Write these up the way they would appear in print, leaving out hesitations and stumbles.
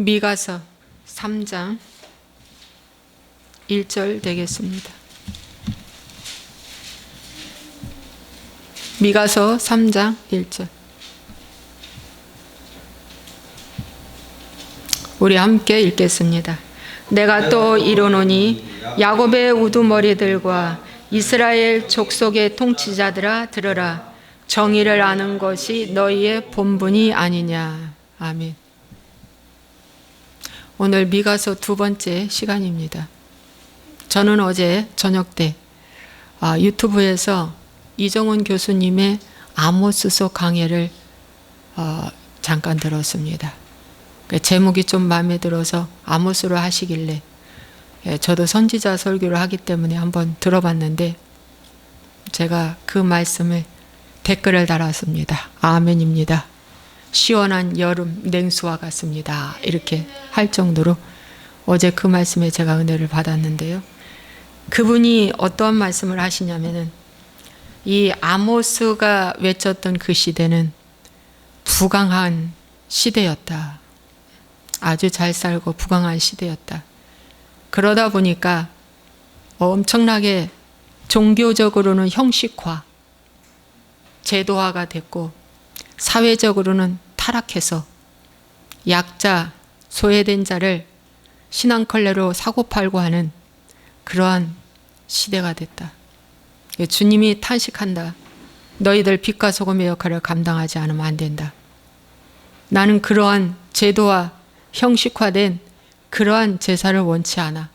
미가서 3장 1절 되겠습니다. 미가서 3장 1절. 우리 함께 읽겠습니다. 내가 또 이르노니 야곱의 우두머리들과 이스라엘 족속의 통치자들아 들으라. 정의를 아는 것이 너희의 본분이 아니냐. 아멘. 오늘 미가서 두 번째 시간입니다. 저는 어제 저녁 때 유튜브에서 이정훈 교수님의 아모스서 강해를 잠깐 들었습니다. 제목이 좀 마음에 들어서 아모스로 하시길래 저도 선지자 설교를 하기 때문에 한번 들어봤는데 제가 그 말씀을 댓글을 달았습니다. 아멘입니다. 시원한 여름 냉수와 같습니다. 이렇게 할 정도로 어제 그 말씀에 제가 은혜를 받았는데요. 그분이 어떠한 말씀을 하시냐면은 이 아모스가 외쳤던 그 시대는 부강한 시대였다. 아주 잘 살고 부강한 시대였다. 그러다 보니까 엄청나게 종교적으로는 형식화, 제도화가 됐고 사회적으로는 타락해서 약자, 소외된 자를 신앙컬레로 사고팔고 하는 그러한 시대가 됐다. 주님이 탄식한다. 너희들 빛과 소금의 역할을 감당하지 않으면 안 된다. 나는 그러한 제도화, 형식화된 그러한 제사를 원치 않아.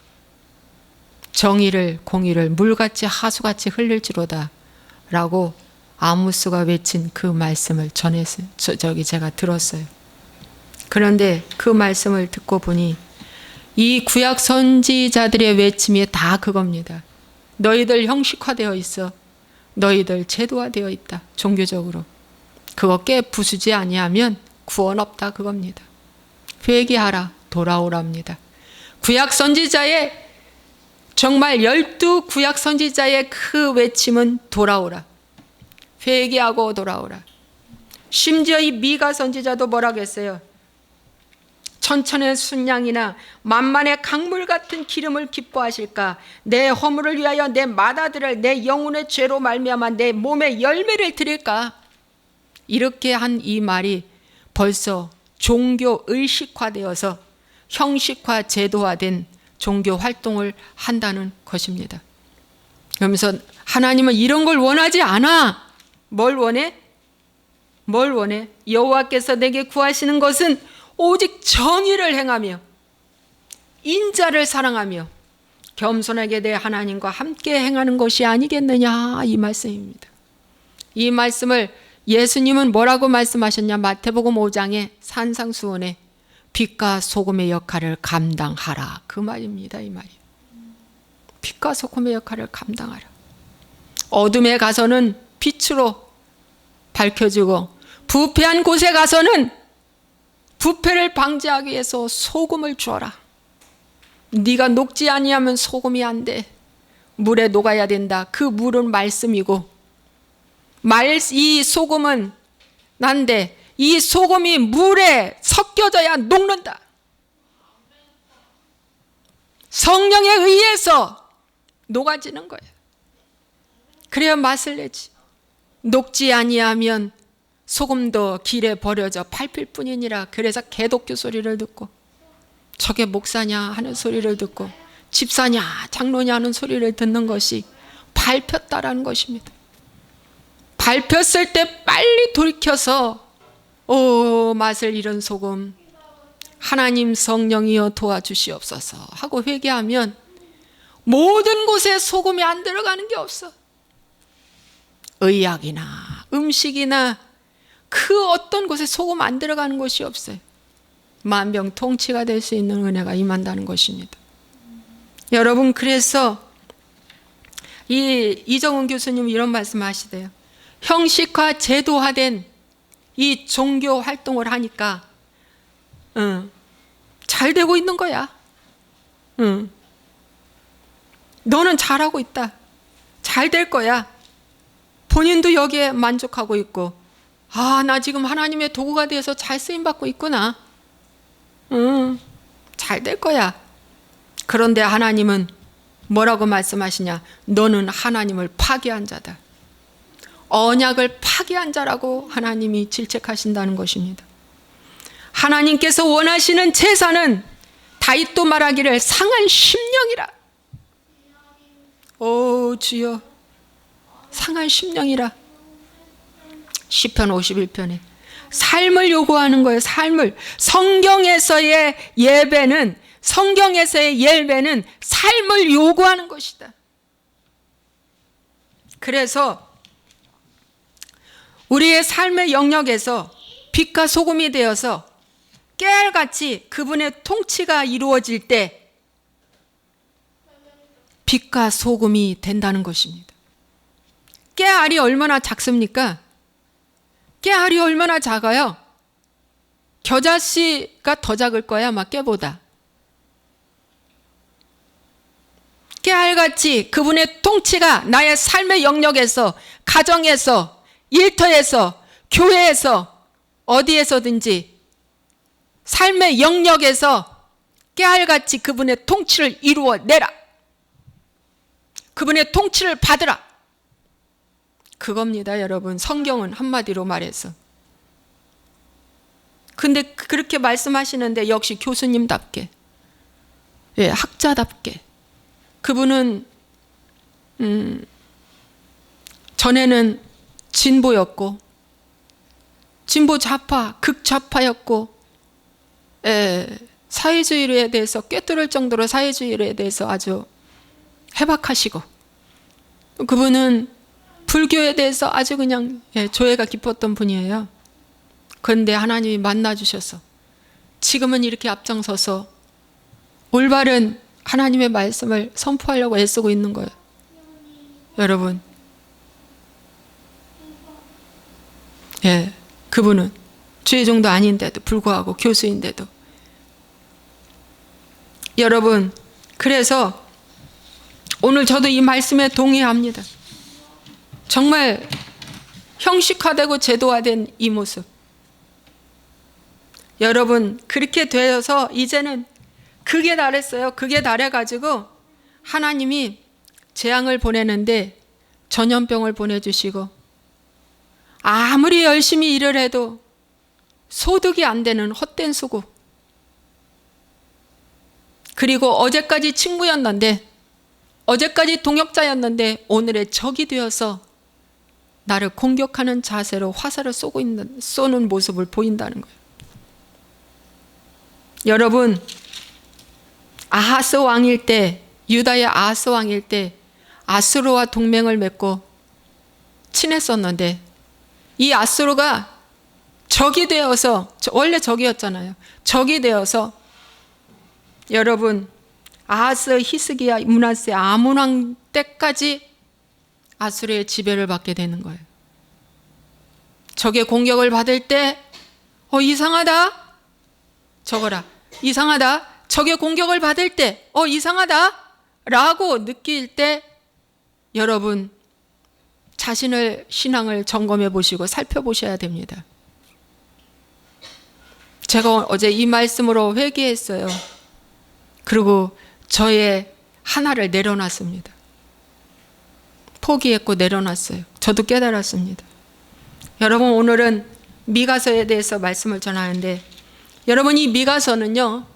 정의를, 공의를 물같이 하수같이 흘릴지로다 라고 아모스가 외친 그 말씀을 제가 들었어요. 그런데 그 말씀을 듣고 보니 이 구약 선지자들의 외침이 다 그겁니다. 너희들 형식화되어 있어. 너희들 제도화되어 있다. 종교적으로. 그거 깨 부수지 아니하면 구원 없다 그겁니다. 회개하라. 돌아오랍니다. 구약 선지자의 정말 12 구약 선지자의 그 외침은 돌아오라. 회개하고 돌아오라. 심지어 이 미가 선지자도 뭐라고 했어요? 천천의 순양이나 만만의 강물 같은 기름을 기뻐하실까? 내 허물을 위하여 내 맏아들을 내 영혼의 죄로 말미암아 내 몸에 열매를 드릴까? 이렇게 한 이 말이 벌써 종교 의식화되어서 형식화 제도화된 종교 활동을 한다는 것입니다. 그러면서 하나님은 이런 걸 원하지 않아. 뭘 원해? 뭘 원해? 여호와께서 내게 구하시는 것은 오직 정의를 행하며 인자를 사랑하며 겸손하게 내 하나님과 함께 행하는 것이 아니겠느냐 이 말씀입니다. 이 말씀을 예수님은 뭐라고 말씀하셨냐? 마태복음 5장의 산상수훈에 빛과 소금의 역할을 감당하라 그 말입니다. 이 말이에요. 빛과 소금의 역할을 감당하라. 어둠에 가서는 빛으로 밝혀지고 부패한 곳에 가서는 부패를 방지하기 위해서 소금을 주어라. 네가 녹지 아니하면 소금이 안 돼. 물에 녹아야 된다. 그 물은 말씀이고 이 소금은 난데 이 소금이 물에 섞여져야 녹는다. 성령에 의해서 녹아지는 거예요. 그래야 맛을 내지. 녹지 아니하면 소금도 길에 버려져 밟힐 뿐이니라. 그래서 개독교 소리를 듣고 저게 목사냐 하는 소리를 듣고 집사냐 장로냐 하는 소리를 듣는 것이 밟혔다라는 것입니다. 밟혔을 때 빨리 돌이켜서 맛을 잃은 소금 하나님 성령이여 도와주시옵소서 하고 회개하면 모든 곳에 소금이 안 들어가는 게 없어. 의약이나 음식이나 그 어떤 곳에 소금 안 들어가는 곳이 없어요. 만병통치가 될 수 있는 은혜가 임한다는 것입니다. 여러분, 그래서 이정훈 교수님 이런 말씀하시대요. 형식화 제도화된 이 종교 활동을 하니까 잘 되고 있는 거야. 너는 잘하고 있다. 잘 될 거야. 본인도 여기에 만족하고 있고 나 지금 하나님의 도구가 되어서 잘 쓰임받고 있구나. 잘 될 거야. 그런데 하나님은 뭐라고 말씀하시냐? 너는 하나님을 파괴한 자다. 언약을 파괴한 자라고 하나님이 질책하신다는 것입니다. 하나님께서 원하시는 제사는 다윗도 말하기를 상한 심령이라. 오 주여, 상한 심령이라. 시편 51편에 삶을 요구하는 거예요. 삶을. 성경에서의 예배는 삶을 요구하는 것이다. 그래서 우리의 삶의 영역에서 빛과 소금이 되어서 깨알같이 그분의 통치가 이루어질 때 빛과 소금이 된다는 것입니다. 깨알이 얼마나 작습니까? 깨알이 얼마나 작아요? 겨자씨가 더 작을 거야, 아마 깨보다. 깨알같이 그분의 통치가 나의 삶의 영역에서, 가정에서, 일터에서, 교회에서, 어디에서든지 삶의 영역에서 깨알같이 그분의 통치를 이루어내라. 그분의 통치를 받으라. 그겁니다, 여러분. 성경은 한마디로 말해서. 근데 그렇게 말씀하시는데 역시 교수님답게, 학자답게, 그분은 전에는 진보였고, 진보 좌파, 극좌파였고, 사회주의에 대해서 꿰뚫을 정도로 사회주의에 대해서 아주 해박하시고, 그분은 불교에 대해서 아주 그냥 조예가 깊었던 분이에요. 그런데 하나님이 만나주셔서 지금은 이렇게 앞장서서 올바른 하나님의 말씀을 선포하려고 애쓰고 있는 거예요. 여러분, 그분은 주의종도 아닌데도 불구하고 교수인데도. 여러분, 그래서 오늘 저도 이 말씀에 동의합니다. 정말 형식화되고 제도화된 이 모습. 여러분, 그렇게 되어서 이제는 극에 달했어요. 극에 달해가지고 하나님이 재앙을 보내는데 전염병을 보내주시고, 아무리 열심히 일을 해도 소득이 안 되는 헛된 수고. 그리고 어제까지 친구였는데, 어제까지 동역자였는데 오늘의 적이 되어서 나를 공격하는 자세로 화살을 쏘는 모습을 보인다는 거예요. 여러분, 아하스 왕일 때, 유다의 아하스 왕일 때 아수르와 동맹을 맺고 친했었는데, 이 아수르가 적이 되어서, 원래 적이었잖아요. 적이 되어서 여러분, 아하스, 히스기야, 므낫세, 아몬 왕 때까지 아수르의 지배를 받게 되는 거예요. 적의 공격을 받을 때 이상하다, 적어라. 이상하다. 적의 공격을 받을 때 이상하다 라고 느낄 때 여러분, 자신을, 신앙을 점검해 보시고 살펴보셔야 됩니다. 제가 어제 이 말씀으로 회개했어요. 그리고 저의 하나를 내려놨습니다. 포기했고 내려놨어요. 저도 깨달았습니다. 여러분, 오늘은 미가서에 대해서 말씀을 전하는데, 여러분, 이 미가서는요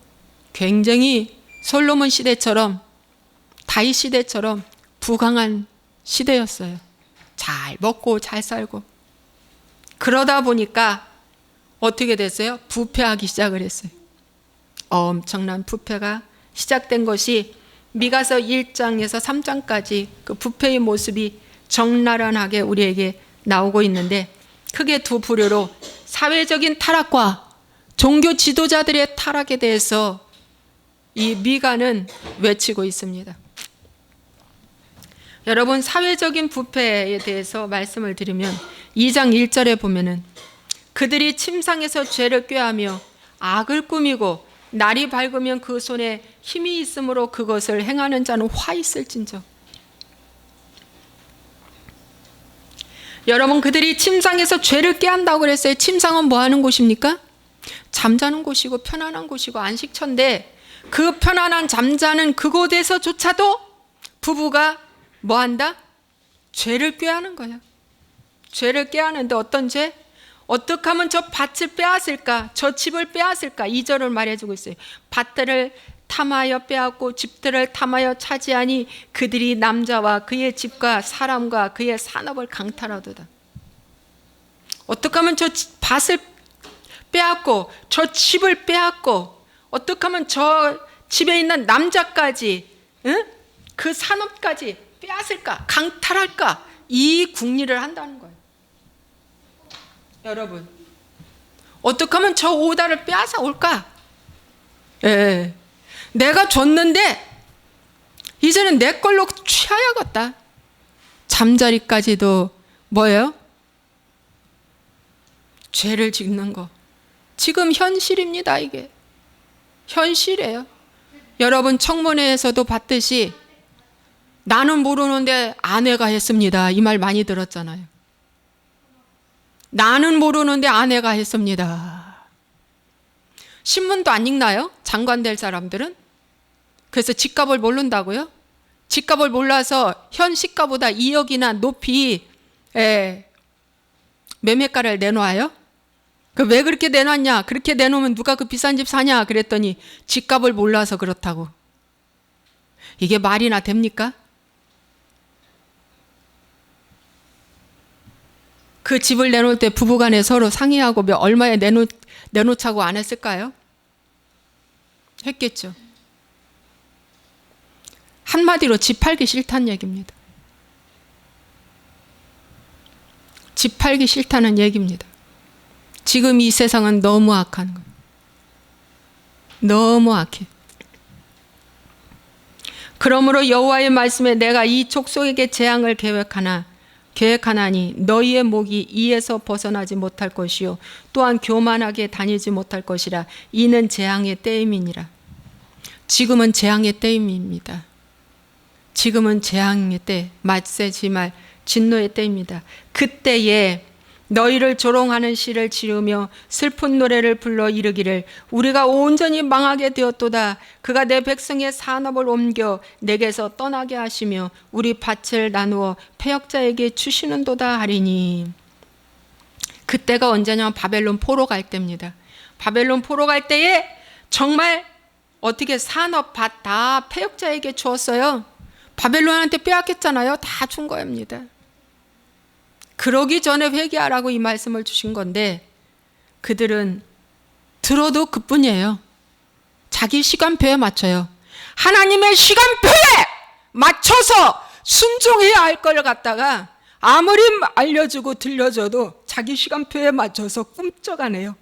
굉장히 솔로몬 시대처럼, 다윗 시대처럼 부강한 시대였어요. 잘 먹고 잘 살고. 그러다 보니까 어떻게 됐어요? 부패하기 시작을 했어요. 엄청난 부패가 시작된 것이 미가서 1장에서 3장까지 그 부패의 모습이 적나라하게 우리에게 나오고 있는데, 크게 두 부류로 사회적인 타락과 종교 지도자들의 타락에 대해서 이 미가는 외치고 있습니다. 여러분, 사회적인 부패에 대해서 말씀을 드리면 2장 1절에 보면은 그들이 침상에서 죄를 꾀하며 악을 꾸미고 날이 밝으면 그 손에 힘이 있으므로 그것을 행하는 자는 화 있을진저. 여러분, 그들이 침상에서 죄를 꾀한다고 그랬어요. 침상은 뭐 하는 곳입니까? 잠자는 곳이고 편안한 곳이고 안식처인데 그 편안한 잠자는 그곳에서조차도 부부가 뭐 한다? 죄를 꾀하는 거야. 죄를 꾀하는데 어떤 죄? 어떻게 하면 저 밭을 빼앗을까? 저 집을 빼앗을까? 2절을 말해주고 있어요. 밭들을 탐하여 빼앗고 집들을 탐하여 차지하니 그들이 남자와 그의 집과 사람과 그의 산업을 강탈하도다. 어떻게 하면 저 밭을 빼앗고 저 집을 빼앗고 어떻게 하면 저 집에 있는 남자까지 그 산업까지 빼앗을까? 강탈할까? 이 궁리를 한다는 거예요. 여러분, 어떻게 하면 저 오다를 빼앗아 올까? 예. 내가 줬는데 이제는 내 걸로 취하야겠다. 잠자리까지도 뭐예요? 죄를 짓는 거. 지금 현실입니다. 이게 현실이에요. 여러분 청문회에서도 봤듯이 나는 모르는데 아내가 했습니다. 이 말 많이 들었잖아요. 나는 모르는데 아내가 했습니다. 신문도 안 읽나요? 장관 될 사람들은? 그래서 집값을 모른다고요? 집값을 몰라서 현 시가보다 2억이나 높이 매매가를 내놓아요? 왜 그렇게 내놨냐? 그렇게 내놓으면 누가 그 비싼 집 사냐? 그랬더니 집값을 몰라서 그렇다고. 이게 말이나 됩니까? 그 집을 내놓을 때 부부간에 서로 상의하고 얼마에 내놓자고 안 했을까요? 했겠죠. 한마디로 집 팔기 싫다는 얘기입니다. 집 팔기 싫다는 얘기입니다. 지금 이 세상은 너무 악한 거예요. 너무 악해. 그러므로 여호와의 말씀에 내가 이 족속에게 재앙을 계획하나니 너희의 목이 이에서 벗어나지 못할 것이요 또한 교만하게 다니지 못할 것이라. 이는 재앙의 때임이니라. 지금은 재앙의 때임입니다. 지금은 재앙의 때, 맞세지말 진노의 때입니다. 그때에 너희를 조롱하는 시를 지르며 슬픈 노래를 불러 이르기를 우리가 온전히 망하게 되었도다. 그가 내 백성의 산업을 옮겨 내게서 떠나게 하시며 우리 밭을 나누어 패역자에게 주시는도다 하리니. 그때가 언제냐면 바벨론 포로 갈 때입니다. 바벨론 포로 갈 때에 정말 어떻게 산업 밭 다 패역자에게 주었어요. 바벨론한테 빼앗겼잖아요. 다 준 겁니다. 그러기 전에 회개하라고 이 말씀을 주신 건데 그들은 들어도 그뿐이에요. 자기 시간표에 맞춰요. 하나님의 시간표에 맞춰서 순종해야 할 걸 갖다가 아무리 알려주고 들려줘도 자기 시간표에 맞춰서 꿈쩍하네요.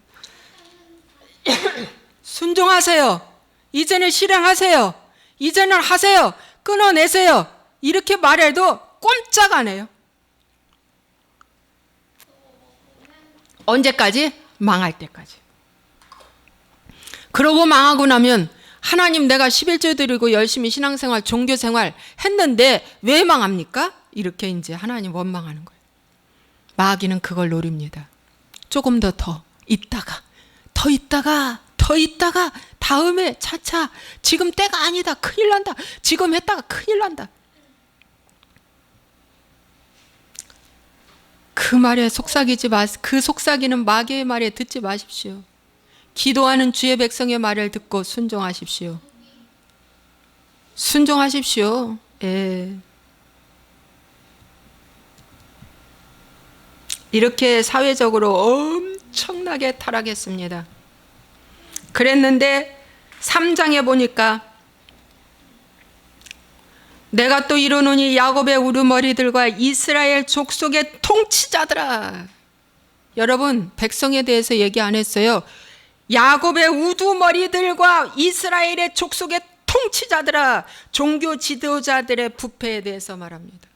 순종하세요. 이제는 실행하세요. 이제는 하세요. 끊어내세요. 이렇게 말해도 꼼짝 안 해요. 언제까지? 망할 때까지. 그러고 망하고 나면 하나님 내가 11조 드리고 열심히 신앙생활 종교생활 했는데 왜 망합니까? 이렇게 이제 하나님 원망하는 거예요. 마귀는 그걸 노립니다. 조금 더 있다가 다음에 차차 지금 때가 아니다. 큰일 난다. 지금 했다가 큰일 난다. 그 말에 속삭이지 마세요. 그 속삭이는 마귀의 말에 듣지 마십시오. 기도하는 주의 백성의 말을 듣고 순종하십시오. 순종하십시오. 예. 이렇게 사회적으로 엄청나게 타락했습니다. 그랬는데 3장에 보니까 내가 또 이르노니 야곱의 우두머리들과 이스라엘 족속의 통치자들아. 여러분 백성에 대해서 얘기 안 했어요. 야곱의 우두머리들과 이스라엘의 족속의 통치자들아. 종교 지도자들의 부패에 대해서 말합니다.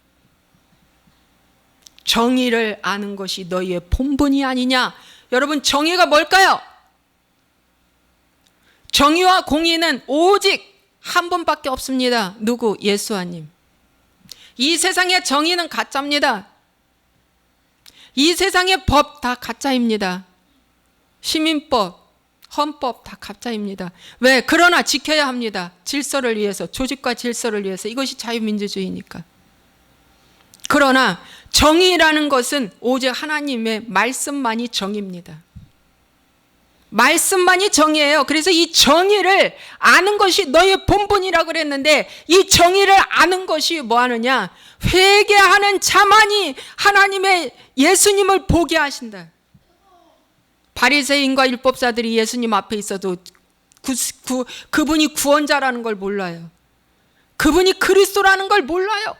정의를 아는 것이 너희의 본분이 아니냐. 여러분 정의가 뭘까요? 정의와 공의는 오직 한 분밖에 없습니다. 누구? 예수님. 이 세상의 정의는 가짜입니다. 이 세상의 법 다 가짜입니다. 시민법, 헌법 다 가짜입니다. 왜? 그러나 지켜야 합니다. 질서를 위해서, 조직과 질서를 위해서. 이것이 자유민주주의니까. 그러나 정의라는 것은 오직 하나님의 말씀만이 정의입니다. 말씀만이 정의예요. 그래서 이 정의를 아는 것이 너의 본분이라고 그랬는데, 이 정의를 아는 것이 뭐 하느냐? 회개하는 자만이 하나님의 예수님을 보게 하신다. 바리새인과 율법사들이 예수님 앞에 있어도 그분이 구원자라는 걸 몰라요. 그분이 그리스도라는 걸 몰라요.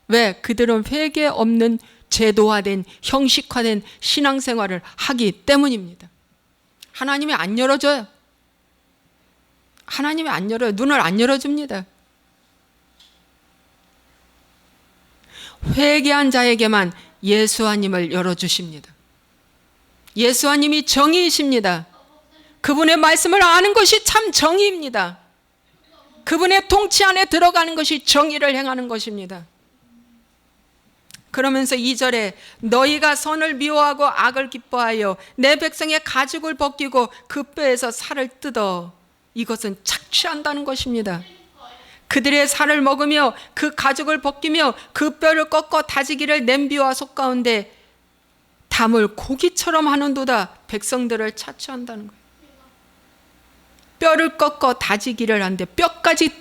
왜? 그들은 회개 없는 제도화된 형식화된 신앙생활을 하기 때문입니다. 하나님이 안 열어줘요. 하나님이 안 열어요. 눈을 안 열어줍니다. 회개한 자에게만 예수님을 열어주십니다. 예수님이 정의이십니다. 그분의 말씀을 아는 것이 참 정의입니다. 그분의 통치 안에 들어가는 것이 정의를 행하는 것입니다. 그러면서 2절에 너희가 선을 미워하고 악을 기뻐하여 내 백성의 가죽을 벗기고 그 뼈에서 살을 뜯어. 이것은 착취한다는 것입니다. 그들의 살을 먹으며 그 가죽을 벗기며 그 뼈를 꺾어 다지기를 냄비와 솥 가운데 담을 고기처럼 하는도다. 백성들을 착취한다는 거예요. 뼈를 꺾어 다지기를 하는데 뼈까지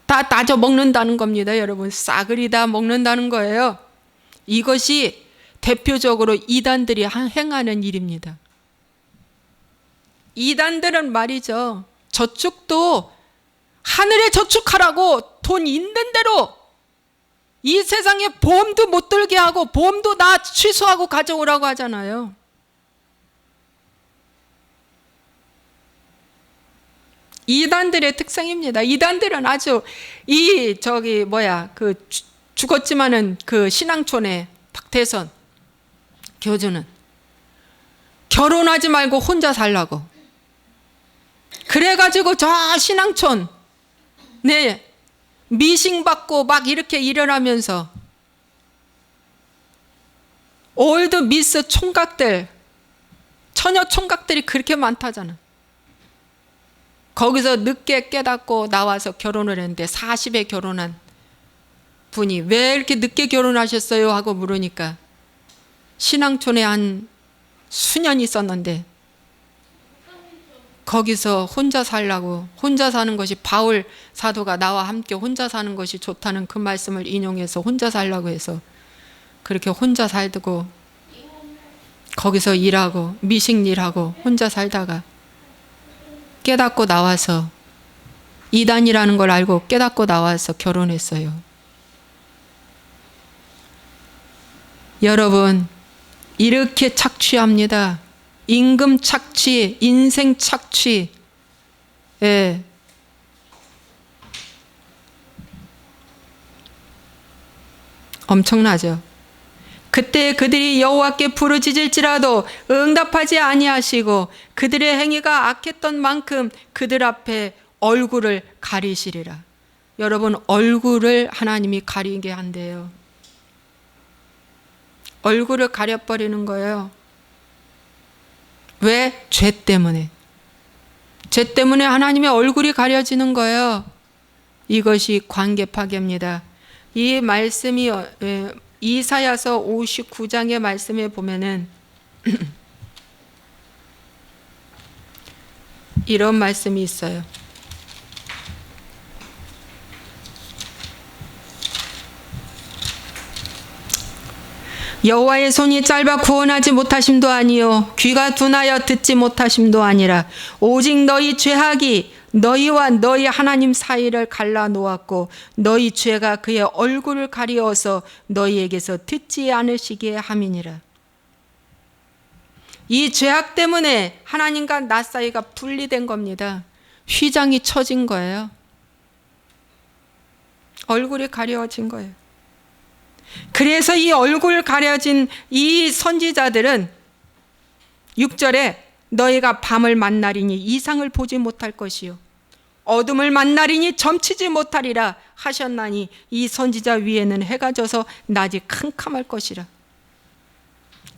다 다져 먹는다는 겁니다. 여러분, 싸그리 다 먹는다는 거예요. 이것이 대표적으로 이단들이 행하는 일입니다. 이단들은 말이죠, 저축도 하늘에 저축하라고 돈 있는 대로 이 세상에 보험도 못 들게 하고 보험도 다 취소하고 가져오라고 하잖아요. 이단들의 특성입니다. 이단들은 아주 죽었지만은 그 신앙촌의 박태선 교주는 결혼하지 말고 혼자 살라고. 그래가지고 저 신앙촌 미싱받고 막 이렇게 일을 하면서 올드 미스 총각들, 처녀 총각들이 그렇게 많다잖아. 거기서 늦게 깨닫고 나와서 결혼을 했는데 40에 결혼한 분이 왜 이렇게 늦게 결혼하셨어요? 하고 물으니까 신앙촌에 한 수년 있었는데 거기서 혼자 살라고, 혼자 사는 것이, 바울 사도가 나와 함께 혼자 사는 것이 좋다는 그 말씀을 인용해서 혼자 살라고 해서 그렇게 혼자 살고 거기서 일하고 미식 일하고 혼자 살다가 깨닫고 나와서 이단이라는 걸 알고 깨닫고 나와서 결혼했어요. 여러분, 이렇게 착취합니다. 임금 착취, 인생 착취. 예. 엄청나죠. 그때 그들이 여호와께 부르짖을지라도 응답하지 아니하시고 그들의 행위가 악했던 만큼 그들 앞에 얼굴을 가리시리라. 여러분, 얼굴을 하나님이 가리게 한대요. 얼굴을 가려버리는 거예요. 왜? 죄 때문에. 죄 때문에 하나님의 얼굴이 가려지는 거예요. 이것이 관계 파괴입니다. 이 말씀이 이사야서 59장의 말씀에 보면은 이런 말씀이 있어요. 여호와의 손이 짧아 구원하지 못하심도 아니요 귀가 둔하여 듣지 못하심도 아니라 오직 너희 죄악이 너희와 너희 하나님 사이를 갈라 놓았고 너희 죄가 그의 얼굴을 가리어서 너희에게서 듣지 않으시게 함이니라. 이 죄악 때문에 하나님과 나 사이가 분리된 겁니다. 휘장이 쳐진 거예요. 얼굴이 가려진 거예요. 그래서 이 얼굴 가려진 이 선지자들은 6절에 너희가 밤을 만나리니 이상을 보지 못할 것이요 어둠을 만나리니 점치지 못하리라 하셨나니 이 선지자 위에는 해가 져서 낮이 캄캄할 것이라.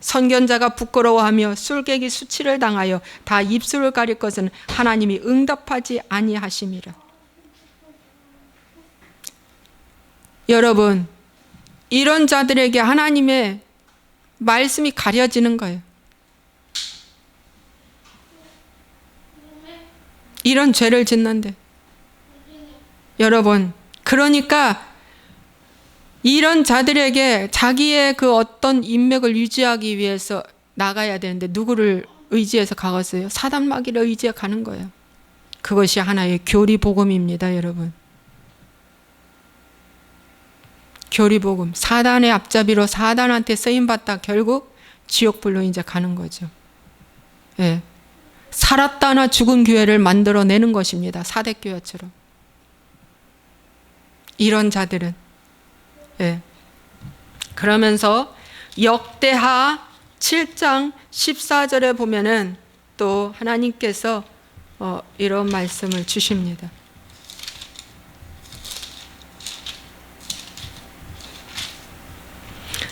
선견자가 부끄러워하며 술객이 수치를 당하여 다 입술을 가릴 것은 하나님이 응답하지 아니하심이라. 여러분, 이런 자들에게 하나님의 말씀이 가려지는 거예요. 이런 죄를 짓는데. 여러분, 그러니까 이런 자들에게 자기의 그 어떤 인맥을 유지하기 위해서 나가야 되는데 누구를 의지해서 가겠어요? 사단 마귀를 의지해 가는 거예요. 그것이 하나의 교리복음입니다, 여러분. 교리복음. 사단의 앞잡이로 사단한테 쓰임받다 결국 지옥불로 이제 가는 거죠. 예. 살았다나 죽은 교회를 만들어내는 것입니다. 사대교회처럼. 이런 자들은. 예. 그러면서 역대하 7장 14절에 보면은 또 하나님께서 이런 말씀을 주십니다.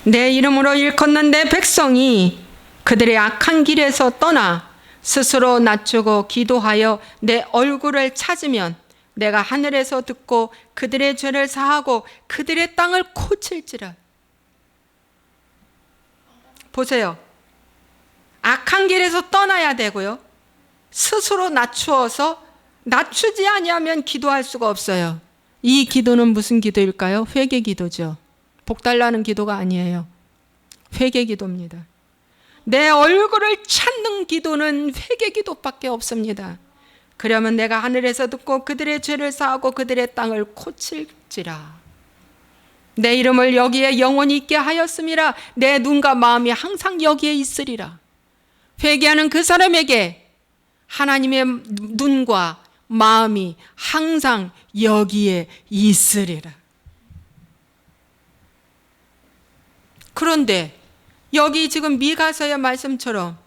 내 이름으로 일컫는 내 백성이 그들의 악한 길에서 떠나 스스로 낮추고 기도하여 내 얼굴을 찾으면 내가 하늘에서 듣고 그들의 죄를 사하고 그들의 땅을 고칠지라. 보세요. 악한 길에서 떠나야 되고요. 스스로 낮추어서 낮추지 아니하면 기도할 수가 없어요. 이 기도는 무슨 기도일까요? 회개 기도죠. 복 달라는 기도가 아니에요. 회개 기도입니다. 내 얼굴을 찾는 기도는 회개 기도밖에 없습니다. 그러면 내가 하늘에서 듣고 그들의 죄를 사하고 그들의 땅을 고칠지라. 내 이름을 여기에 영원히 있게 하였음이라. 내 눈과 마음이 항상 여기에 있으리라. 회개하는 그 사람에게 하나님의 눈과 마음이 항상 여기에 있으리라. 그런데 여기 지금 미가서의 말씀처럼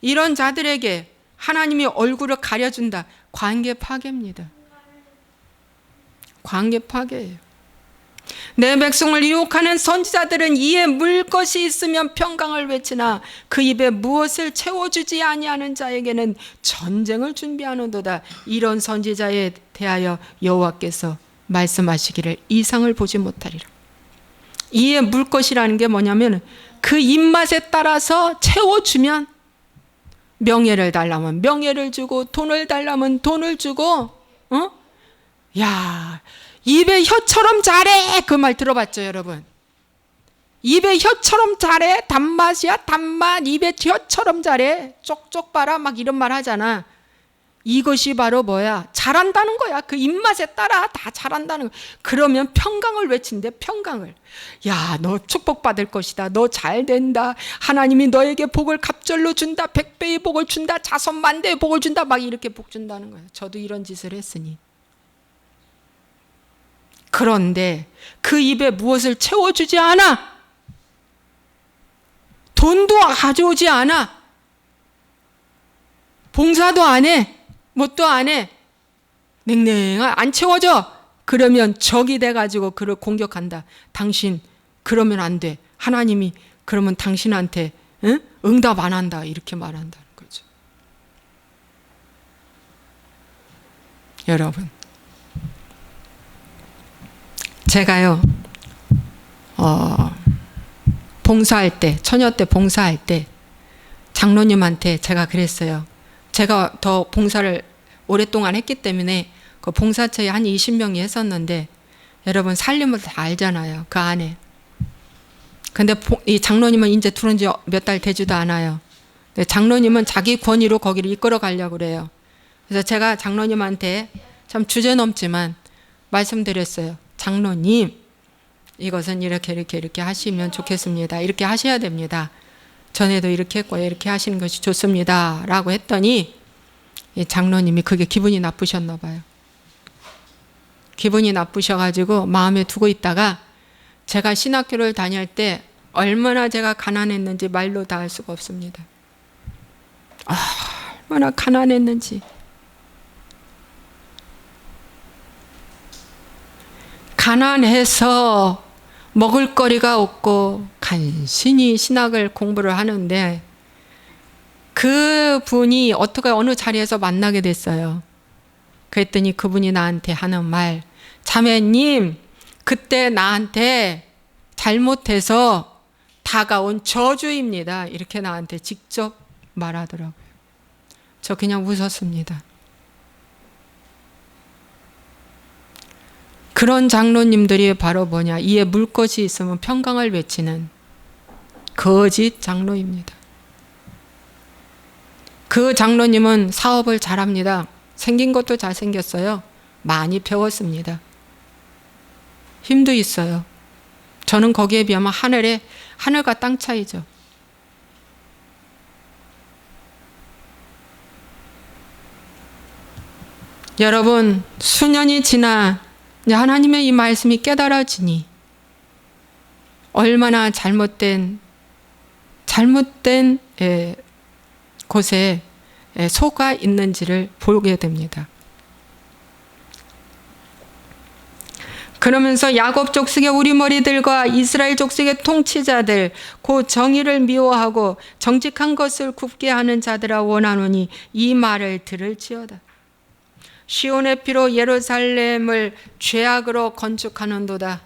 이런 자들에게 하나님이 얼굴을 가려준다. 관계 파괴입니다. 관계 파괴예요. 내 백성을 유혹하는 선지자들은 이에 물 것이 있으면 평강을 외치나 그 입에 무엇을 채워주지 아니하는 자에게는 전쟁을 준비하는도다. 이런 선지자에 대하여 여호와께서 말씀하시기를 이상을 보지 못하리라. 이에 물 것이라는 게 뭐냐면 그 입맛에 따라서 채워주면 명예를 달라면 명예를 주고 돈을 달라면 돈을 주고 야 입에 혀처럼 잘해 그 말 들어봤죠 여러분? 입에 혀처럼 잘해 단맛이야 단맛 입에 혀처럼 잘해 쪽쪽 봐라 막 이런 말 하잖아. 이것이 바로 뭐야? 잘한다는 거야. 그 입맛에 따라 다 잘한다는 거야. 그러면 평강을 외친대. 평강을. 야, 너 축복받을 것이다. 너 잘 된다. 하나님이 너에게 복을 갑절로 준다. 100배의 복을 준다. 자손 만대의 복을 준다. 막 이렇게 복 준다는 거야. 저도 이런 짓을 했으니. 그런데 그 입에 무엇을 채워주지 않아. 돈도 가져오지 않아. 봉사도 안 해. 뭣도 안 해. 냉랭한 안 채워져. 그러면 적이 돼가지고 그를 공격한다. 당신 그러면 안 돼. 하나님이 그러면 당신한테 응답 안 한다. 이렇게 말한다는 거죠. 여러분, 제가요 봉사할 때 처녀 때 봉사할 때 장로님한테 제가 그랬어요. 제가 더 봉사를 오랫동안 했기 때문에 그 봉사처에 한 20명이 했었는데 여러분 살림을 다 알잖아요. 그 안에. 근데 이 장로님은 이제 들어온 지 몇 달 되지도 않아요. 근데 장로님은 자기 권위로 거기를 이끌어 가려고 그래요. 그래서 제가 장로님한테 참 주제넘지만 말씀드렸어요. 장로님, 이것은 이렇게 하시면 좋겠습니다. 이렇게 하셔야 됩니다. 전에도 이렇게 했고요. 이렇게 하시는 것이 좋습니다. 라고 했더니 이 장로님이 그게 기분이 나쁘셨나 봐요. 기분이 나쁘셔가지고 마음에 두고 있다가 제가 신학교를 다닐 때 얼마나 제가 가난했는지 말로 다 할 수가 없습니다. 얼마나 가난했는지. 가난해서 먹을 거리가 없고 간신히 신학을 공부를 하는데 그 분이 어떻게 어느 자리에서 만나게 됐어요. 그랬더니 그분이 나한테 하는 말, 자매님, 그때 나한테 잘못해서 다가온 저주입니다. 이렇게 나한테 직접 말하더라고요. 저 그냥 웃었습니다. 그런 장로님들이 바로 뭐냐, 이에 물 것이 있으면 평강을 외치는 거짓 장로입니다. 그 장로님은 사업을 잘합니다. 생긴 것도 잘생겼어요. 많이 배웠습니다. 힘도 있어요. 저는 거기에 비하면 하늘과 땅 차이죠. 여러분, 수년이 지나 하나님의 이 말씀이 깨달아지니 얼마나 잘못된 곳에 속아 있는지를 보게 됩니다. 그러면서 야곱 족속의 우리머리들과 이스라엘 족속의 통치자들, 곧 정의를 미워하고 정직한 것을 굽게 하는 자들아 원하노니 이 말을 들을지어다. 시온의 피로 예루살렘을 죄악으로 건축하는도다.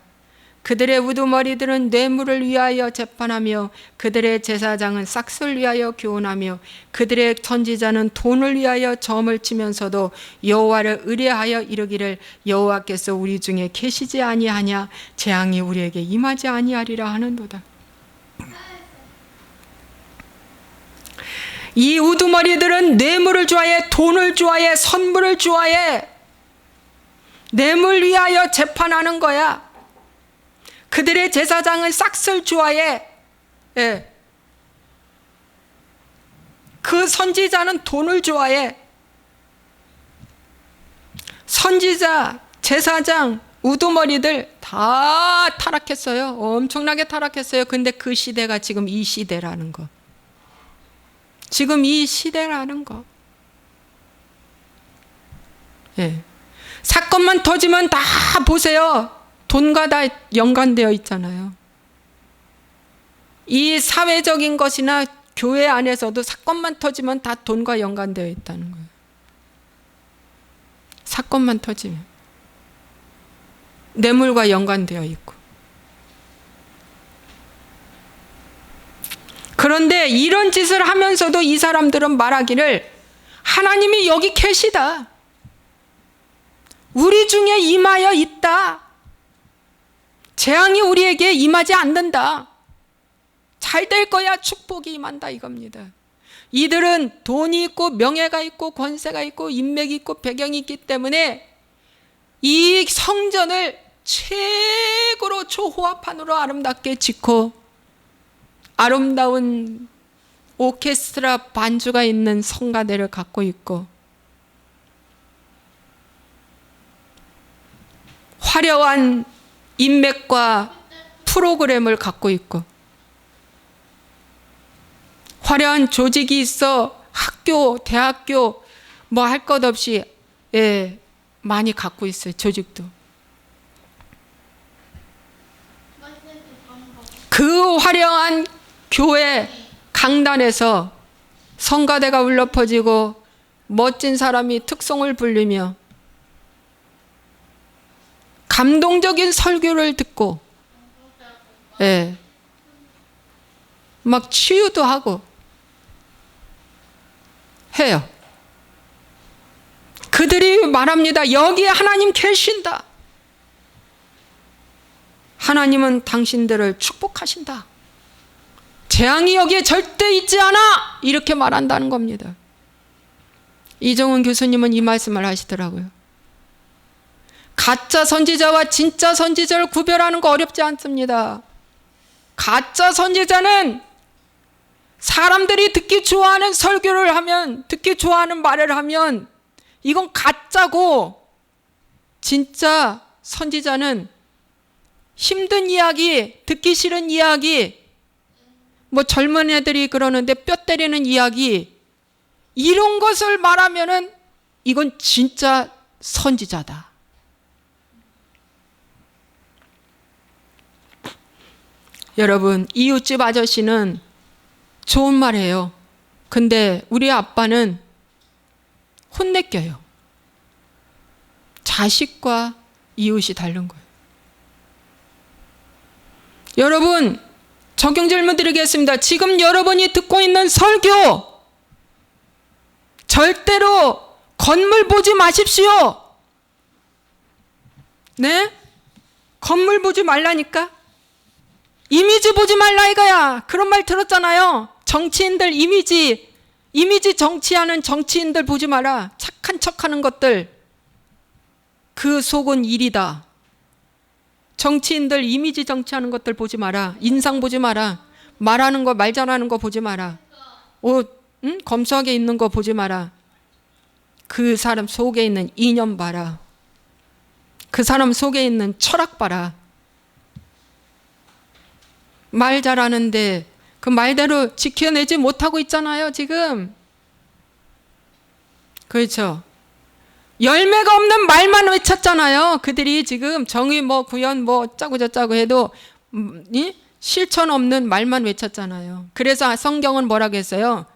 그들의 우두머리들은 뇌물을 위하여 재판하며 그들의 제사장은 싹을 위하여 교훈하며 그들의 선지자는 돈을 위하여 점을 치면서도 여호와를 의뢰하여 이르기를 여호와께서 우리 중에 계시지 아니하냐, 재앙이 우리에게 임하지 아니하리라 하는도다. 이 우두머리들은 뇌물을 좋아해, 돈을 좋아해, 선물을 좋아해. 뇌물 위하여 재판하는 거야. 그들의 제사장은 싹을 좋아해. 예. 그 선지자는 돈을 좋아해. 선지자, 제사장, 우두머리들 다 타락했어요. 엄청나게 타락했어요. 근데 그 시대가 지금 이 시대라는 거. 지금 이 시대라는 거. 예. 사건만 터지면 다 보세요. 돈과 다 연관되어 있잖아요. 이 사회적인 것이나 교회 안에서도 사건만 터지면 다 돈과 연관되어 있다는 거예요. 사건만 터지면. 뇌물과 연관되어 있고. 그런데 이런 짓을 하면서도 이 사람들은 말하기를 하나님이 여기 계시다. 우리 중에 임하여 있다. 재앙이 우리에게 임하지 않는다. 잘 될 거야. 축복이 임한다 이겁니다. 이들은 돈이 있고 명예가 있고 권세가 있고 인맥이 있고 배경이 있기 때문에 이 성전을 최고로 초호화판으로 아름답게 짓고 아름다운 오케스트라 반주가 있는 성가대를 갖고 있고 화려한 인맥과 프로그램을 갖고 있고 화려한 조직이 있어 학교, 대학교 뭐 할 것 없이 많이 갖고 있어요. 조직도. 그 화려한 교회 강단에서 성가대가 울려 퍼지고 멋진 사람이 특송을 불리며 감동적인 설교를 듣고 막 치유도 하고 해요. 그들이 말합니다. 여기에 하나님 계신다. 하나님은 당신들을 축복하신다. 재앙이 여기에 절대 있지 않아. 이렇게 말한다는 겁니다. 이정훈 교수님은 이 말씀을 하시더라고요. 가짜 선지자와 진짜 선지자를 구별하는 거 어렵지 않습니다. 가짜 선지자는 사람들이 듣기 좋아하는 설교를 하면, 듣기 좋아하는 말을 하면 이건 가짜고, 진짜 선지자는 힘든 이야기, 듣기 싫은 이야기, 뭐 젊은 애들이 그러는데 뼈 때리는 이야기, 이런 것을 말하면은 이건 진짜 선지자다. 여러분, 이웃집 아저씨는 좋은 말 해요. 근데 우리 아빠는 혼내껴요. 자식과 이웃이 다른 거예요. 여러분, 적용 질문 드리겠습니다. 지금 여러분이 듣고 있는 설교, 절대로 건물 보지 마십시오. 네? 건물 보지 말라니까? 이미지 보지 말라 이거야. 그런 말 들었잖아요. 정치인들 이미지 정치하는 정치인들 보지 마라. 착한 척하는 것들. 그 속은 일이다. 정치인들 이미지 정치하는 것들 보지 마라. 인상 보지 마라. 말하는 거, 말 잘하는 거 보지 마라. 옷 검소하게 입는 거 보지 마라. 그 사람 속에 있는 이념 봐라. 그 사람 속에 있는 철학 봐라. 말 잘하는데 그 말대로 지켜내지 못하고 있잖아요, 지금. 그렇죠. 열매가 없는 말만 외쳤잖아요. 그들이 지금 정의 구현 짜고 저짜고 해도 실천 없는 말만 외쳤잖아요. 그래서 성경은 뭐라고 했어요?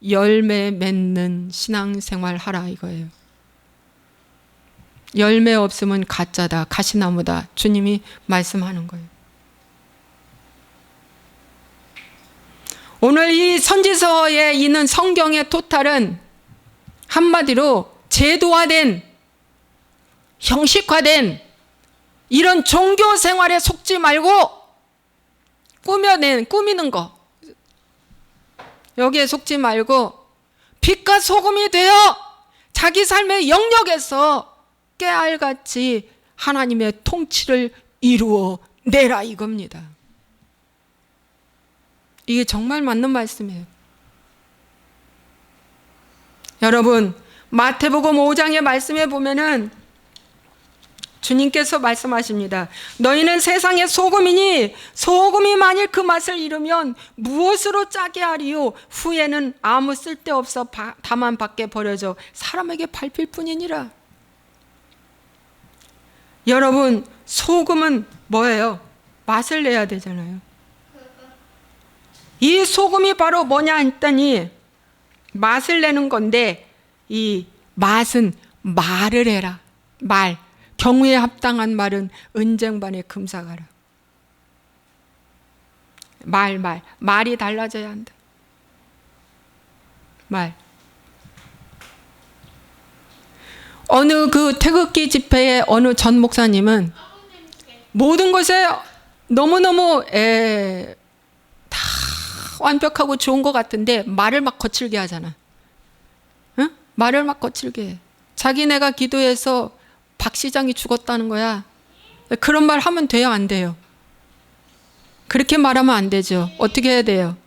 열매 맺는 신앙생활 하라 이거예요. 열매 없으면 가짜다, 가시나무다. 주님이 말씀하는 거예요. 오늘 이 선지서에 있는 성경의 토탈은 한마디로 제도화된, 형식화된 이런 종교 생활에 속지 말고 꾸미는 거, 여기에 속지 말고 빛과 소금이 되어 자기 삶의 영역에서 깨알같이 하나님의 통치를 이루어 내라 이겁니다. 이게 정말 맞는 말씀이에요. 여러분, 마태복음 5장의 말씀에 보면은 주님께서 말씀하십니다. 너희는 세상의 소금이니 소금이 만일 그 맛을 잃으면 무엇으로 짜게 하리요? 후에는 아무 쓸데없어 다만 밖에 버려져 사람에게 밟힐 뿐이니라. 여러분, 소금은 뭐예요? 맛을 내야 되잖아요. 이 소금이 바로 뭐냐 했더니 맛을 내는 건데, 이 맛은 말을 해라. 말. 경우에 합당한 말은 은쟁반에 금사가라. 말이 달라져야 한다. 말. 어느 그 태극기 집회에 어느 전 목사님은 모든 것에 너무너무 다 완벽하고 좋은 것 같은데 말을 막 거칠게 하잖아. 응? 말을 막 거칠게 해. 자기네가 기도해서 박 시장이 죽었다는 거야. 그런 말 하면 돼요, 안 돼요? 그렇게 말하면 안 되죠. 어떻게 해야 돼요?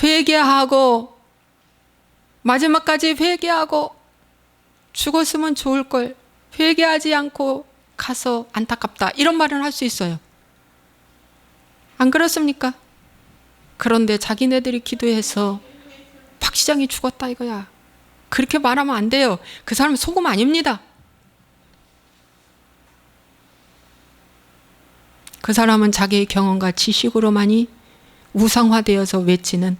회개하고, 마지막까지 회개하고, 죽었으면 좋을 걸, 회개하지 않고 가서 안타깝다, 이런 말은 할 수 있어요. 안 그렇습니까? 그런데 자기네들이 기도해서 박 시장이 죽었다 이거야. 그렇게 말하면 안 돼요. 그 사람은 소금 아닙니다. 그 사람은 자기의 경험과 지식으로만이 우상화되어서 외치는,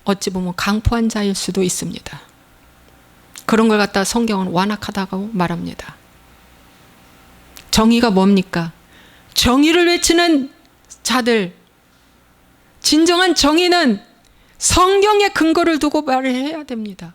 어찌 보면 강포한 자일 수도 있습니다. 그런 걸 갖다 성경은 완악하다고 말합니다. 정의가 뭡니까? 정의를 외치는 자들, 진정한 정의는 성경의 근거를 두고 말을 해야 됩니다.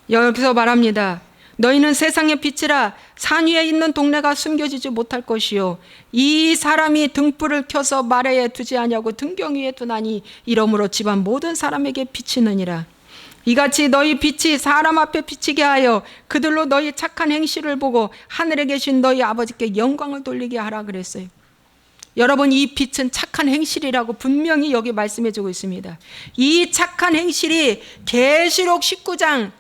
여기서 말합니다. 너희는 세상의 빛이라. 산 위에 있는 동네가 숨겨지지 못할 것이요 이 사람이 등불을 켜서 마래에 두지 아니하고 등경 위에 두나니 이러므로 집안 모든 사람에게 비치느니라. 이같이 너희 빛이 사람 앞에 비치게 하여 그들로 너희 착한 행실을 보고 하늘에 계신 너희 아버지께 영광을 돌리게 하라 그랬어요. 여러분, 이 빛은 착한 행실이라고 분명히 여기 말씀해 주고 있습니다. 이 착한 행실이 계시록 19장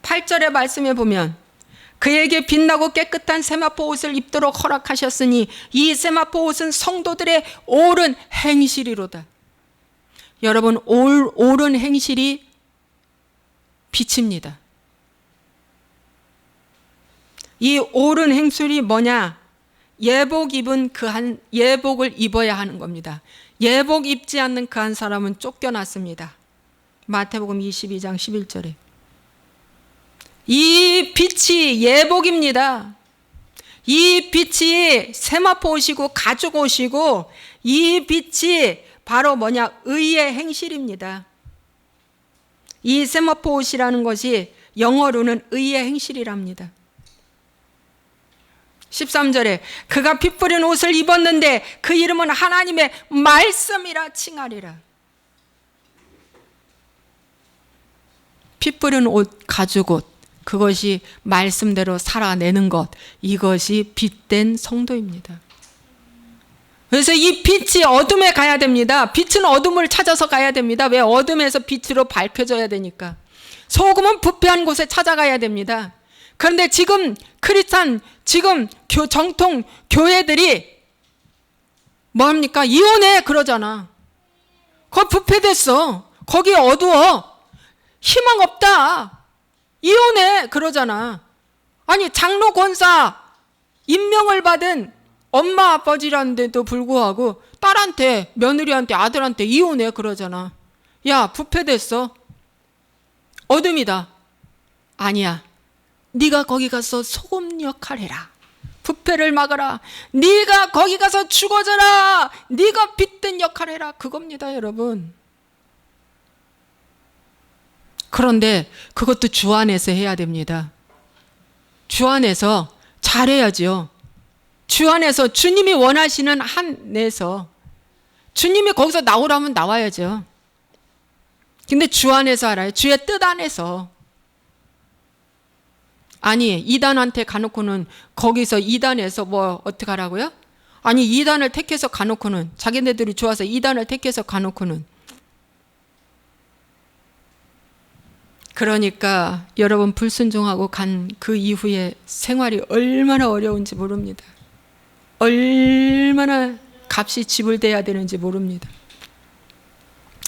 8절의 말씀에 보면 그에게 빛나고 깨끗한 세마포 옷을 입도록 허락하셨으니 이 세마포 옷은 성도들의 옳은 행실이로다. 여러분, 옳은 행실이 빛입니다. 이 옳은 행술이 뭐냐? 예복 입은 그 한 예복을 입어야 하는 겁니다. 예복 입지 않는 그 한 사람은 쫓겨났습니다. 마태복음 22장 11절에. 이 빛이 예복입니다. 이 빛이 세마포 오시고 가죽 오시고 이 빛이 바로 뭐냐? 의의 행실입니다. 이 세마포 옷이라는 것이 영어로는 의의 행실이랍니다. 13절에 그가 피 뿌린 옷을 입었는데 그 이름은 하나님의 말씀이라 칭하리라. 피 뿌린 옷, 가죽 옷, 그것이 말씀대로 살아내는 것, 이것이 빛된 성도입니다. 그래서 이 빛이 어둠에 가야 됩니다. 빛은 어둠을 찾아서 가야 됩니다. 왜? 어둠에서 빛으로 밝혀져야 되니까. 소금은 부패한 곳에 찾아가야 됩니다. 그런데 지금 크리스찬, 지금 정통 교회들이 뭐합니까? 이혼해 그러잖아. 거기 부패됐어. 거기 어두워. 희망 없다. 이혼해 그러잖아. 아니 장로 권사 임명을 받은 엄마 아버지라는데도 불구하고 딸한테, 며느리한테, 아들한테 이혼해 그러잖아. 야, 부패됐어. 어둠이다. 아니야. 네가 거기 가서 소금 역할 해라. 부패를 막아라. 네가 거기 가서 죽어져라. 네가 빛된 역할 해라. 그겁니다, 여러분. 그런데 그것도 주 안에서 해야 됩니다. 주 안에서 잘해야죠. 주 안에서 주님이 원하시는 한에서 주님이 거기서 나오라면 나와야죠. 근데 주 안에서 알아요. 주의 뜻 안에서. 아니 이단한테 가놓고는 거기서 이단에서 뭐 어떻게 하라고요? 아니 이단을 택해서 가놓고는 자기네들이 좋아서 이단을 택해서 가놓고는. 그러니까 여러분 불순종하고 간 그 이후에 생활이 얼마나 어려운지 모릅니다. 얼마나 값이 지불돼야 되는지 모릅니다.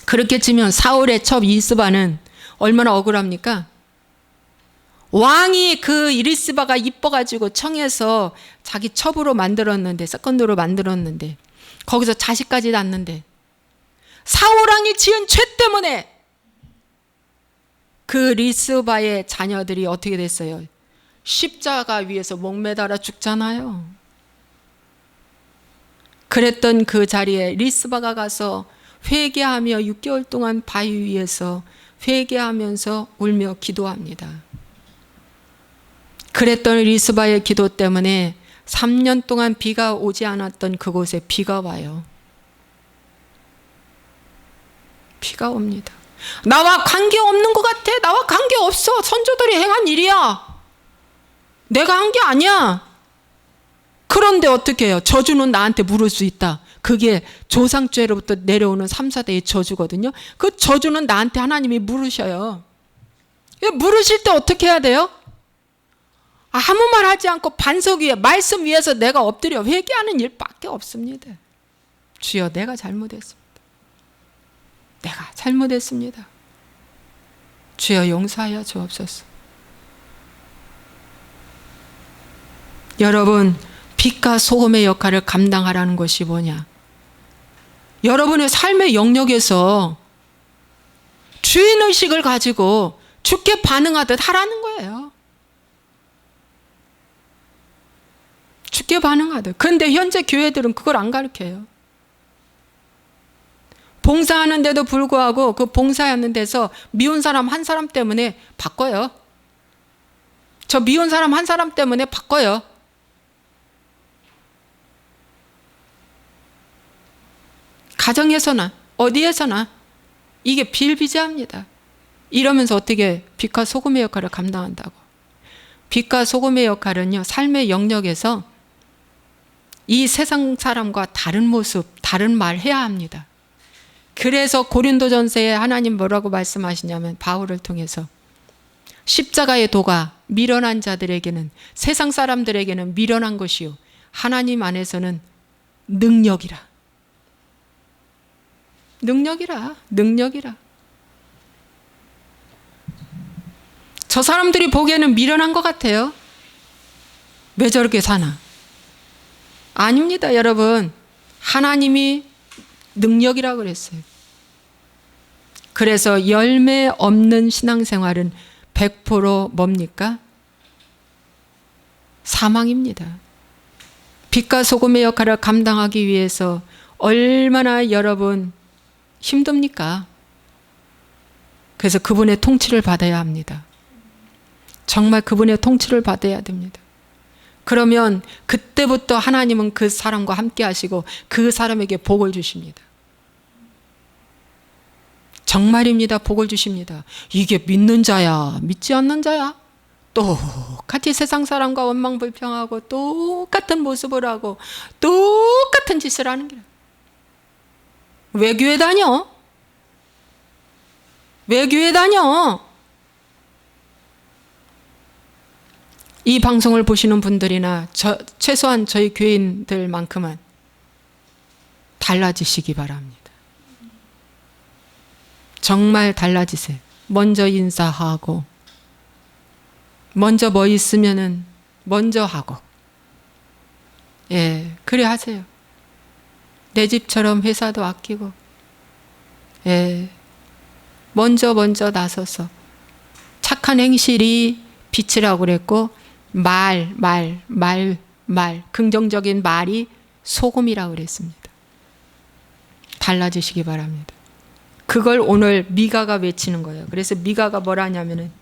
그렇게 치면 사울의 첩 이스바는 얼마나 억울합니까? 왕이 그 이리스바가 이뻐가지고 청해서 자기 첩으로 만들었는데, 세컨드로 만들었는데, 거기서 자식까지 낳는데, 사울왕이 지은 죄 때문에 그 리스바의 자녀들이 어떻게 됐어요? 십자가 위에서 목매달아 죽잖아요. 그랬던 그 자리에 리스바가 가서 회개하며 6개월 동안 바위 위에서 회개하면서 울며 기도합니다. 그랬던 리스바의 기도 때문에 3년 동안 비가 오지 않았던 그곳에 비가 와요. 비가 옵니다. 나와 관계없는 것 같아. 나와 관계없어. 선조들이 행한 일이야. 내가 한 게 아니야. 그런데 어떻게 해요? 저주는 나한테 물을 수 있다. 그게 조상죄로부터 내려오는 3, 4대의 저주거든요. 그 저주는 나한테 하나님이 물으셔요. 물으실 때 어떻게 해야 돼요? 아무 말 하지 않고 반석 위에, 말씀 위에서 내가 엎드려 회개하는 일밖에 없습니다. 주여, 내가 잘못했습니다. 내가 잘못했습니다. 주여, 용서하여 주옵소서. 여러분, 빛과 소금의 역할을 감당하라는 것이 뭐냐? 여러분의 삶의 영역에서 주인의식을 가지고 주께 반응하듯 하라는 거예요. 주께 반응하듯. 그런데 현재 교회들은 그걸 안 가르쳐요. 봉사하는데도 불구하고 그 봉사하는 데서 미운 사람 한 사람 때문에 바꿔요. 저 미운 사람 한 사람 때문에 바꿔요. 가정에서나 어디에서나 이게 비일비재합니다. 이러면서 어떻게 빛과 소금의 역할을 감당한다고. 빛과 소금의 역할은요, 삶의 영역에서 이 세상 사람과 다른 모습, 다른 말 해야 합니다. 그래서 고린도전서에 하나님 뭐라고 말씀하시냐면, 바울을 통해서 십자가의 도가 미련한 자들에게는, 세상 사람들에게는 미련한 것이요 하나님 안에서는 능력이라. 능력이라. 저 사람들이 보기에는 미련한 것 같아요. 왜 저렇게 사나? 아닙니다, 여러분. 하나님이 능력이라 그랬어요. 그래서 열매 없는 신앙생활은 100% 뭡니까? 사망입니다. 빛과 소금의 역할을 감당하기 위해서 얼마나 여러분 힘듭니까? 그래서 그분의 통치를 받아야 합니다. 정말 그분의 통치를 받아야 됩니다. 그러면 그때부터 하나님은 그 사람과 함께 하시고 그 사람에게 복을 주십니다. 정말입니다. 복을 주십니다. 이게 믿는 자야, 믿지 않는 자야? 똑같이 세상 사람과 원망불평하고 똑같은 모습을 하고 똑같은 짓을 하는 거야. 왜 교회 다녀? 왜 교회 다녀? 이 방송을 보시는 분들이나 최소한 저희 교인들만큼은 달라지시기 바랍니다. 정말 달라지세요. 먼저 인사하고 먼저 뭐 있으면은 먼저 하고, 예, 그래 하세요. 내 집처럼 회사도 아끼고, 예, 먼저 나서서 착한 행실이 빛이라고 그랬고 말 긍정적인 말이 소금이라고 그랬습니다. 달라지시기 바랍니다. 그걸 오늘 미가가 외치는 거예요. 그래서 미가가 뭐라 하냐면은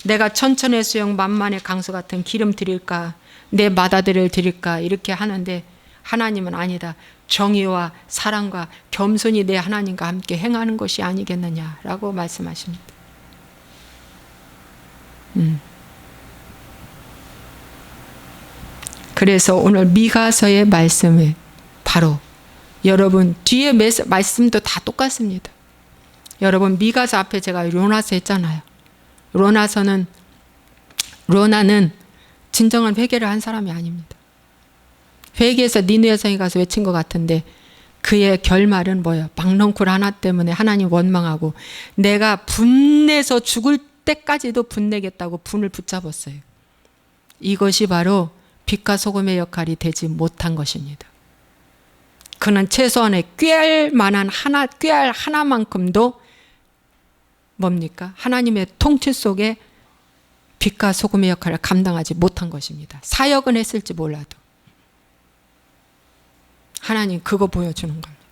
내가 천천의 수영 만만의 강수 같은 기름 드릴까, 내 맏아들을 드릴까, 이렇게 하는데 하나님은 아니다. 정의와 사랑과 겸손히 내 하나님과 함께 행하는 것이 아니겠느냐라고 말씀하십니다. 그래서 오늘 미가서의 말씀을 바로 여러분 뒤에 말씀도 다 똑같습니다. 여러분 미가서 앞에 제가 로나서 했잖아요. 로나는 진정한 회개를 한 사람이 아닙니다. 회개해서 니느웨 성에 가서 외친 것 같은데 그의 결말은 뭐예요? 박넝쿨 하나 때문에 하나님 원망하고 내가 분내서 죽을 때까지도 분내겠다고 분을 붙잡았어요. 이것이 바로 빛과 소금의 역할이 되지 못한 것입니다. 그는 최소한의 꾀할 하나만큼도 뭡니까? 하나님의 통치 속에 빛과 소금의 역할을 감당하지 못한 것입니다. 사역은 했을지 몰라도 하나님 그거 보여주는 겁니다.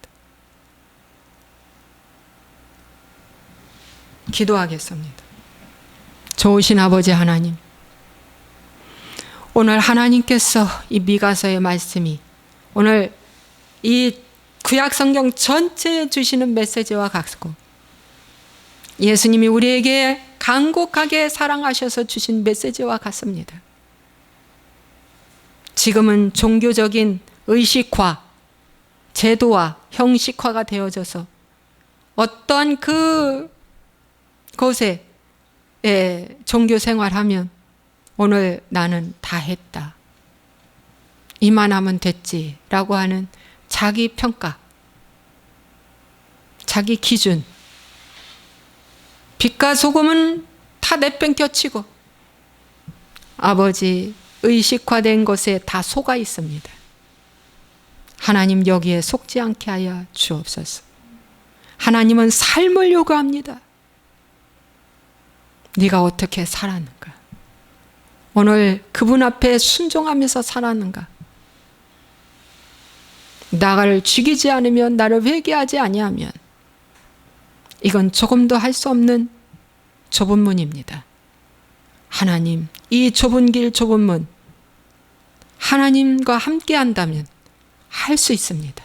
기도하겠습니다. 좋으신 아버지 하나님, 오늘 하나님께서 이 미가서의 말씀이 오늘 이 구약 성경 전체에 주시는 메시지와 같고 예수님이 우리에게 간곡하게 사랑하셔서 주신 메시지와 같습니다. 지금은 종교적인 의식화, 제도화, 형식화가 되어져서 어떠한 그 곳에 종교 생활하면 오늘 나는 다 했다, 이만하면 됐지라고 하는 자기 평가, 자기 기준, 빛과 소금은 다 내팽겨치고 아버지 의식화된 것에 다 속아 있습니다. 하나님 여기에 속지 않게 하여 주옵소서. 하나님은 삶을 요구합니다. 네가 어떻게 살았는가? 오늘 그분 앞에 순종하면서 살았는가? 나를 죽이지 않으면, 나를 회개하지 아니하면 이건 조금도 할 수 없는 좁은 문입니다. 하나님, 이 좁은 길, 좁은 문, 하나님과 함께 한다면 할 수 있습니다.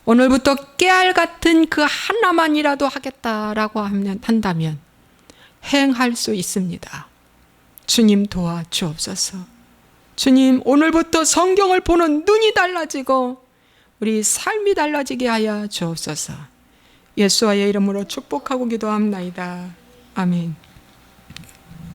오늘부터 깨알 같은 그 하나만이라도 하겠다라고 한다면 행할 수 있습니다. 주님 도와주옵소서. 주님, 오늘부터 성경을 보는 눈이 달라지고 우리 삶이 달라지게 하여 주옵소서. 예수와의 이름으로 축복하고 기도합나이다. 아멘.